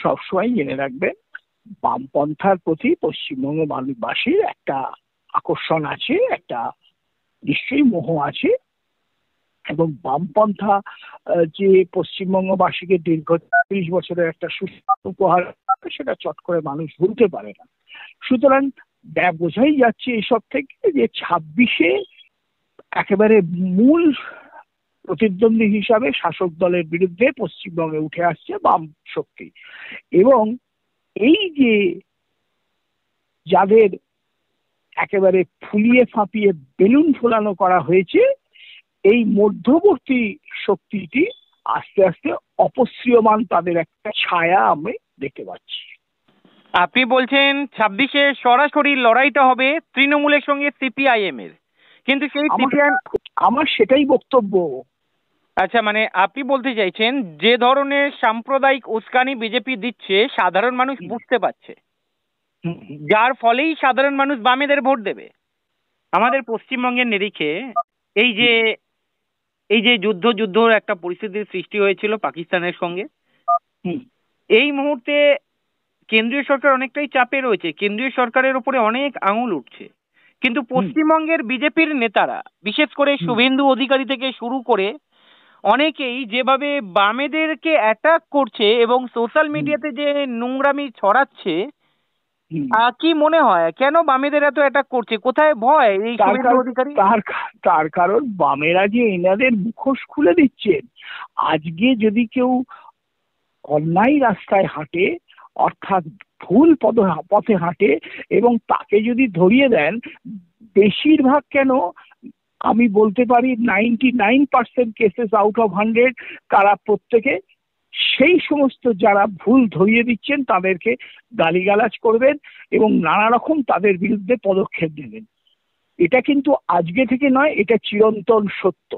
সবসময় জেনে রাখবেন, বামপন্থার প্রতি পশ্চিমবঙ্গ মানুষবাসীর একটা আকর্ষণ আছে, একটা নিশ্চয়ই মোহ আছে। এবং বামপন্থা যে পশ্চিমবঙ্গবাসীকে দীর্ঘ 30 বছরের একটা সুস্থ উপহার, সেটা চট করে মানুষ ভুলতে পারে না। সুতরাং বোঝাই যাচ্ছে এসব থেকে যে 26-এ একেবারে মূল প্রতিদ্বন্দ্বী হিসাবে শাসক দলের বিরুদ্ধে পশ্চিমবঙ্গে উঠে আসছে বাম শক্তি। এবং এই যে যাদের একেবারে ফুলিয়ে ফাঁপিয়ে বেলুন ফোলানো করা হয়েছে, এই মধ্যবর্তী শক্তিটি আস্তে আস্তে অপসৃয়মান, তাদের একটা ছায়া আমি দেখতে পাচ্ছি। আপনি বলছেন 26-এ সরাসরি লড়াইটা হবে তৃণমূলের সঙ্গে সিপিআইএম এর, কিন্তু সেই আমার সেটাই বক্তব্য। আচ্ছা, মানে আপনি বলতে চাইছেন যে ধরনের সাম্প্রদায়িক উস্কানি বিজেপি দিচ্ছে সাধারণ মানুষ বুঝতে পারছে, যার ফলেই সাধারণ মানুষ বামেদের ভোট দেবে। আমাদের পশ্চিমবঙ্গের নিরিখে এই যে যুদ্ধর একটা পরিস্থিতির সৃষ্টি হয়েছিল পাকিস্তানের সঙ্গে, এই মুহূর্তে কেন্দ্রীয় সরকার অনেকটাই চাপে রয়েছে, কেন্দ্রীয় সরকারের উপরে অনেক আঙুল উঠছে, কিন্তু পশ্চিমবঙ্গের বিজেপির নেতারা, বিশেষ করে শুভেন্দু অধিকারী থেকে শুরু করে অনেকেই যেভাবে বামেদেরকে অ্যাটাক করছে এবং সোশ্যাল মিডিয়াতে যে নোংরামি ছড়াচ্ছে, কি মনে হয় কেন বামেদের এত অ্যাটাক করছে? কোথায় ভয় এই শুভেন্দু অধিকারী? তার কারণ বামেরা যে এনাদের মুখোশ খুলে দিচ্ছেন। আজকে যদি কেউ অন্যায় রাস্তায় হাঁটে, অর্থাৎ ভুল পথে হাঁটে, এবং তাকে যদি ধরিয়ে দেন, বেশিরভাগ কেন আমি বলতে পারি 99% কেসেস আউট অফ 100 তারা প্রত্যেকে সেই সমস্ত যারা ভুল ধরিয়ে দিচ্ছেন তাদেরকে গালিগালাজ করবেন এবং নানা রকম তাদের বিরুদ্ধে পদক্ষেপ নেবেন। এটা কিন্তু আজকে থেকে নয়, এটা চিরন্তন সত্য।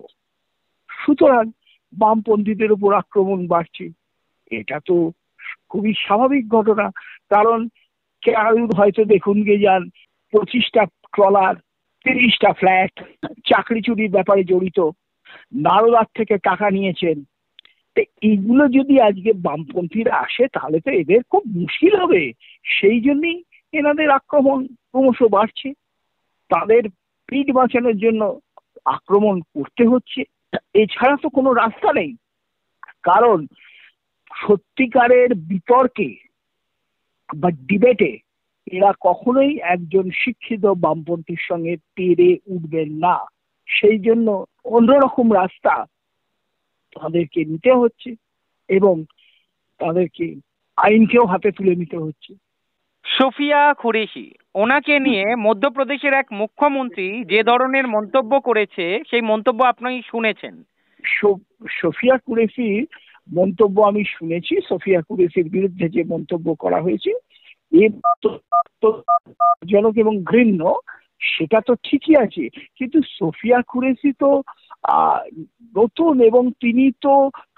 সুতরাং বামপন্থীদের উপর আক্রমণ বাড়ছে, এটা তো খুবই স্বাভাবিক ঘটনা। কারণ কেউ হয়তো দেখুন গে যান 25টা ট্রলার, 30টা ফ্ল্যাট চাকরি চুরির ব্যাপারে জড়িত, নারদার থেকে টাকা নিয়েছেন। এইগুলো যদি আজকে বামপন্থীরা আসে তাহলে তো এদের খুব মুশকিল হবে। সেই জন্যই এনাদের আক্রমণ ক্রমশ বাড়ছে, তাদের পিঠ বাঁচানোর জন্য আক্রমণ করতে হচ্ছে, এছাড়া তো কোনো রাস্তা নেই। কারণ সত্যিকারের বিতর্কে বা ডিবেটে এরা কখনোই একজন শিক্ষিত বামপন্থীর সঙ্গে পেরে উঠবেন না। সেই জন্য অন্যরকম রাস্তা তাদেরকে নিতে হচ্ছে এবং তাদেরকে আইনকেও হাতে তুলে নিতে হচ্ছে। সোফিয়া কুরেশি, ওনাকে নিয়ে মধ্যপ্রদেশের এক মুখ্যমন্ত্রী যে ধরনের মন্তব্য করেছে, সেই মন্তব্য আপনি শুনেছেন? সোফিয়া কুরেশির মন্তব্য আমি শুনেছি। সোফিয়া কুরেশির বিরুদ্ধে যে মন্তব্য করা হয়েছে জনক এবং ঘৃণ্য, সেটা তো ঠিকই আছে, কিন্তু সোফিয়া কুরেশি তো নতুন এবং তিনি তো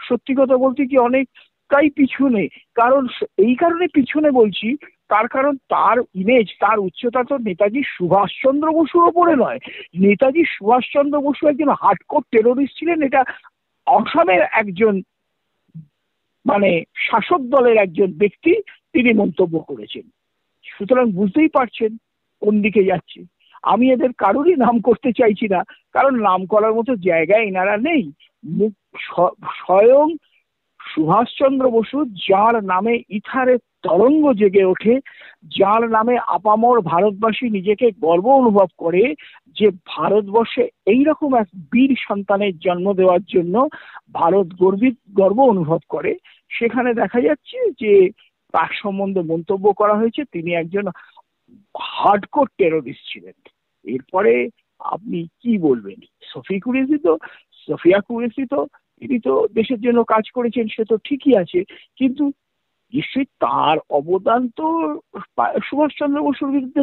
সত্যি কথা বলতে কি অনেকটাই পিছনে। কারণ এই কারণে পিছনে বলছি, তার কারণ তার ইমেজ, তার উচ্চতা তো নেতাজি সুভাষচন্দ্র বসুর ওপরে নয়। নেতাজি সুভাষচন্দ্র বসু একজন হার্ডকোর টেরোরিস্ট ছিলেন, এটা অসমের একজন মানে শাসক দলের একজন ব্যক্তি তিনি মন্তব্য করেছেন। সুতরাং বুঝতেই পারছেন কোন দিকে যাচ্ছে। আমি এদের কারোরই নাম করতে চাইছি না, কারণ নাম করার মতো জায়গায় এনারা নেই। স্বয়ং সুভাষচন্দ্র বসু, যার নামে ইথারের তরঙ্গ জেগে ওঠে, যার নামে আপামর ভারতবাসী নিজেকে গর্ব অনুভব করে যে ভারতবর্ষে এইরকম এক বীর সন্তানের জন্ম দেওয়ার জন্য ভারত গর্ব অনুভব করে, সেখানে দেখা যাচ্ছে যে তার সম্বন্ধে মন্তব্য করা হয়েছে তিনি একজন হার্ডকোর টেরোরিস্ট ছিলেন। এরপরে আপনি কি বলবেন? সোফিয়া কুরেশি তো তিনি তো দেশের জন্য কাজ করেছেন, সে তো ঠিকই আছে, কিন্তু নিশ্চয়ই তার অবদান তো সুভাষচন্দ্র বসুর বিরুদ্ধে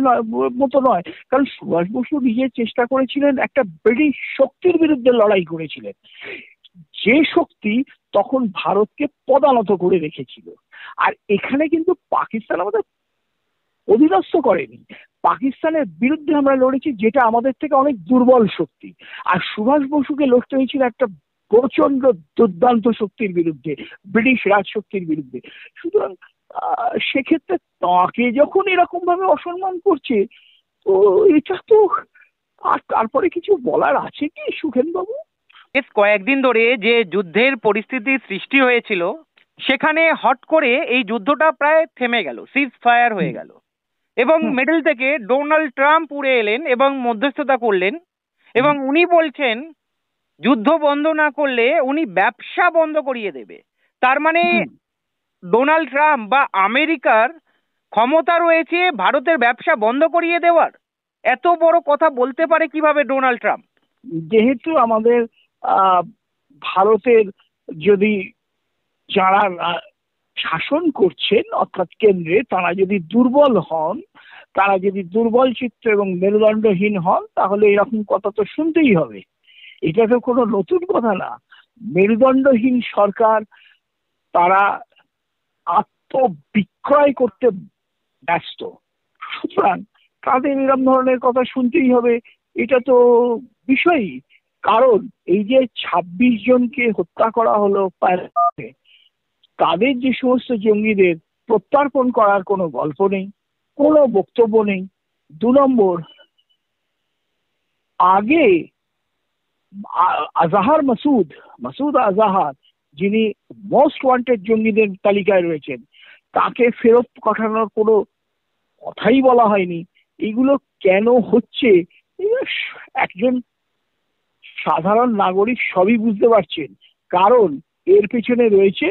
মতো নয়। কারণ সুভাষ বসু নিজে চেষ্টা করেছিলেন, একটা ব্রিটিশ শক্তির বিরুদ্ধে লড়াই করেছিলেন, যে শক্তি তখন ভারতকে পদানত করে রেখেছিল। আর এখানে কিন্তু পাকিস্তান আমাদের অধীনস্থ করেনি, পাকিস্তানের বিরুদ্ধে আমরা লড়েছি, যেটা আমাদের থেকে অনেক দুর্বল শক্তি। আর সুভাষ বসুকে লড়তে হয়েছিল একটা প্রচন্ড দুর্দান্ত শক্তির বিরুদ্ধে, ব্রিটিশ রাজশক্তির বিরুদ্ধে। সুতরাং সেক্ষেত্রে তাকে যখন এরকম ভাবে অসম্মান করছে, তো এটা তো আর তারপরে কিছু বলার আছে কি সুখেন বাবু? বেশ কয়েকদিন ধরে যে যুদ্ধের পরিস্থিতি সৃষ্টি হয়েছিল, সেখানে হট করে এই যুদ্ধটা প্রায় থেমে গেল, সিজ ফায়ার হয়ে গেল। এবং হুম, মিডল থেকে ডোনাল্ড ট্রাম্প উড়ে এলেন এবং মধ্যস্থতা করলেন, এবং হুম, উনি বলছেন যুদ্ধ বন্ধ না করলে উনি ব্যবসা বন্ধ করিয়ে দেবে। তার মানে হুম। ডোনাল্ড ট্রাম্প বা আমেরিকার ক্ষমতা রয়েছে ভারতের ব্যবসা বন্ধ করিয়ে দেওয়ার। এত বড় কথা বলতে পারে কিভাবে ডোনাল্ড ট্রাম্প? যেহেতু আমাদের আহ ভারতের যদি যারা শাসন করছেন অর্থাৎ কেন্দ্রে, তারা যদি দুর্বল হন, তারা যদি দুর্বল চিত্ত এবং মেরুদণ্ডহীন হন, তাহলে এরকম কথা তো শুনতেই হবে। এটা তো কোনো নতুন কথা না। মেরুদণ্ডহীন সরকার, তারা আত্মবিক্রয় করতে ব্যস্ত। সুতরাং তাদের এরকম ধরনের কথা শুনতেই হবে, এটা তো বিষয়ই। কারণ এই যে 26 জনকে হত্যা করা হলো পায়লটে, তাদের যে সমস্ত জঙ্গিদের প্রত্যর্পণ করার কোনো গল্প নেই, কোনো বক্তব্য নেই। 2 নম্বর, আগে আজাহার মাসুদ, মাসুদ আজাহার, যিনি মোস্ট ওয়ান্টেড জঙ্গিদের তালিকায় রয়েছেন, তাকে ফেরত পাঠানোর কোনো কথাই বলা হয়নি। এগুলো কেন হচ্ছে, এগুলো একজন সাধারণ নাগরিক সবই বুঝতে পারছেন। কারণ এর পেছনে রয়েছে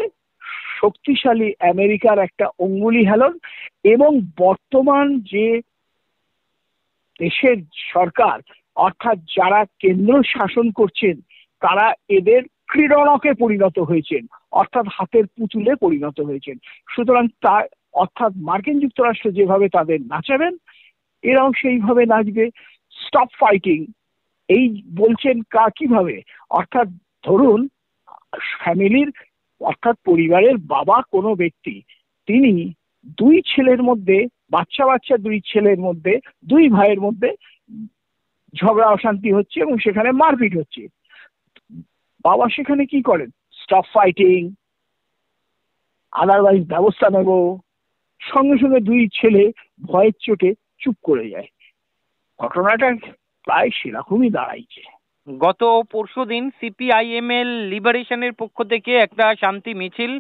শক্তিশালী আমেরিকার একটা অঙ্গুলি হেলন, এবং বর্তমান যে দেশের সরকার, অর্থাৎ যারা কেন্দ্র শাসন করছেন, তারা এদের ক্রীড়নকে পরিণত হয়েছেন, অর্থাৎ হাতের পুতুলে পরিণত হয়েছেন। সুতরাং তা, অর্থাৎ মার্কিন যুক্তরাষ্ট্র যেভাবে তাদের নাচাবেন, এরাও সেইভাবে নাচবে। স্টপ ফাইটিং এই বলছেন কিভাবে? অর্থাৎ ধরুন ফ্যামিলির, অর্থাৎ পরিবারের বাবা কোনো ব্যক্তি, তিনি 2 ছেলের মধ্যে, বাচ্চা বাচ্চা 2 ছেলের মধ্যে, 2 ভাইয়ের মধ্যে ঝগড়া অশান্তি হচ্ছে এবং সেখানে মারপিট হচ্ছে। বাবা সেখানে কি করেন? স্টপ ফাইটিং, আদারওয়াইজ ব্যবস্থা নেব। সঙ্গে সঙ্গে 2 ছেলে ভয়ের চোটে চুপ করে যায়। ঘটনাটা প্রায় সেরকমই দাঁড়াইছে। গত পরশুদিন সিপিআইএমএল লিবারেশনের পক্ষ থেকে একটা শান্তি মিছিল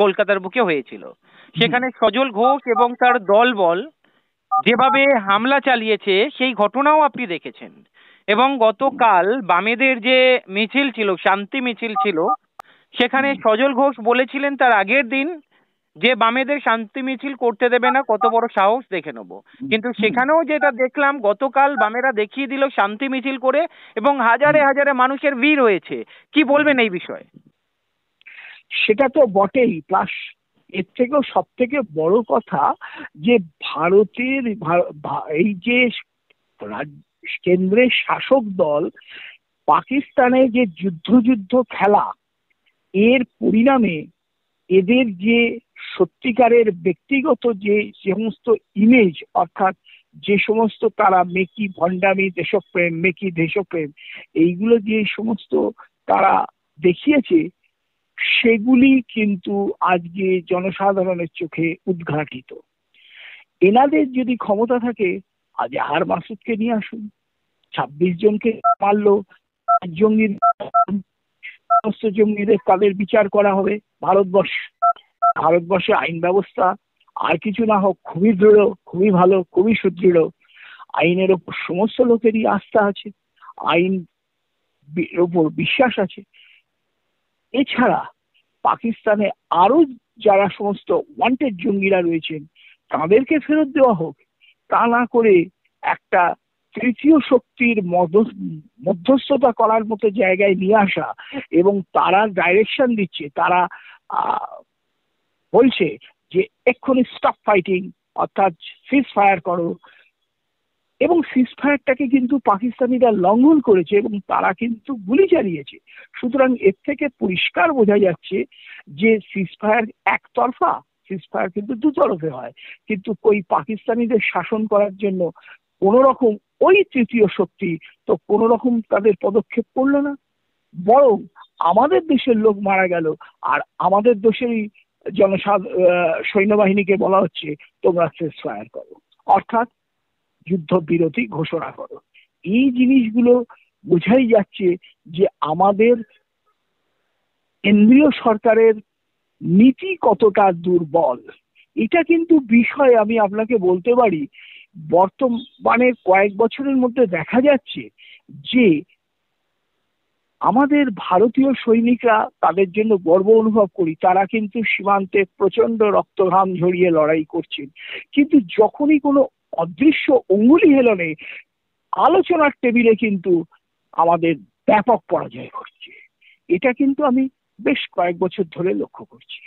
কলকাতার বুকে হয়েছিল। সেখানে সজল ঘোষ এবং তার দলবল যেভাবে হামলা চালিয়েছে সেই ঘটনাও আপনি দেখেছেন। এবং গতকাল বামেদের যে মিছিল ছিল, শান্তি মিছিল ছিল, সেখানে সজল ঘোষ বলেছিলেন তার আগের দিন যে বামেদের শান্তি মিছিল করতে দেবে না, কত বড় সাহস দেখে নেব। কিন্তু সেখানেও যেটা দেখলাম, গতকাল বামেরা দেখিয়ে দিল শান্তি মিছিল করে, এবং হাজারে হাজারে মানুষের ভিড় হয়েছে। কি বলবেন এই বিষয়ে? সেটা তো বটেই, প্লাস এর থেকেও সব থেকে বড় কথা, যে ভারতের এই যে কেন্দ্রের শাসক দল পাকিস্তানে যে যুদ্ধ যুদ্ধ খেলা, এর পরিণামে এদের যে সত্যিকারের ব্যক্তিগত যে সমস্ত ইমেজ, অর্থাৎ যে সমস্ত তারা মেকি ভণ্ডামি দেশপ্রেম, মেকি দেশপ্রেম, এইগুলো যে সমস্ত তারা দেখিয়েছে, সেগুলি কিন্তু আজকে জনসাধারণের চোখে উদ্ঘাটিত। এনাদের যদি ক্ষমতা থাকে, আজ আহার মাসুদকে নিয়ে আসুন, 26 জনকে মারলো, জঙ্গি, সমস্ত জঙ্গিদের তাদের বিচার করা হবে। ভারতবর্ষে আইন ব্যবস্থা আর কিছু না হোক খুবই দৃঢ়, খুবই ভালো, খুবই সুদৃঢ়। আইনের ওপর সমস্ত লোকেরই আস্থা আছে, আইন ওপর বিশ্বাস আছে। এছাড়া পাকিস্তানে আরো যারা সমস্ত ওয়ান্টেড জঙ্গিরা রয়েছেন, তাদেরকে ফেরত দেওয়া হোক। তা না করে একটা তৃতীয় শক্তির মধ্যস্থতা করার মতো জায়গায় নিয়ে আসা, এবং তারা ডাইরেকশন দিচ্ছে, তারা বলছে যে এক্ষুনি স্টপ ফাইটিং, অর্থাৎ সিজ ফায়ার করো। এবং সিজ ফায়ারটাকে কিন্তু পাকিস্তানিরা লঙ্ঘন করেছে এবং তারা কিন্তু গুলি চালিয়েছে। সুতরাং এর থেকে পরিষ্কার বোঝা যাচ্ছে যে সিজ ফায়ার একতরফা, সিজ ফায়ার কিন্তু দুতরফে হয়। কিন্তু ওই পাকিস্তানিদের শাসন করার জন্য কোন রকম ওই তৃতীয় শক্তি তো কোন রকম তাদের পদক্ষেপ করলো না, বরং আমাদের দেশের লোক মারা গেল, আর আমাদের দেশেরই সৈন্যবাহিনীকে বলা হচ্ছে তোমরা সেস ফায়ার করো, অর্থাৎ যুদ্ধবিরতি ঘোষণা করো। এই জিনিসগুলো বোঝাই যাচ্ছে যে আমাদের কেন্দ্রীয় সরকারের নীতি কতটা দুর্বল। এটা কিন্তু বিষয় আমি আপনাকে বলতে পারি বর্তমানে কয়েক বছরের মধ্যে দেখা যাচ্ছে যে আমাদের ভারতীয় সৈনিকরা, তাদের জন্য গর্ব অনুভব করি, তারা কিন্তু সীমান্তে প্রচন্ড রক্তঘাম ঝরিয়ে লড়াই করছেন, কিন্তু যখনই কোনো অদৃশ্য অঙ্গুলি হেলনে আলোচনার টেবিলে কিন্তু আমাদের ব্যাপক পরাজয় ঘটছে। এটা কিন্তু আমি বেশ কয়েক বছর ধরে লক্ষ্য করছি।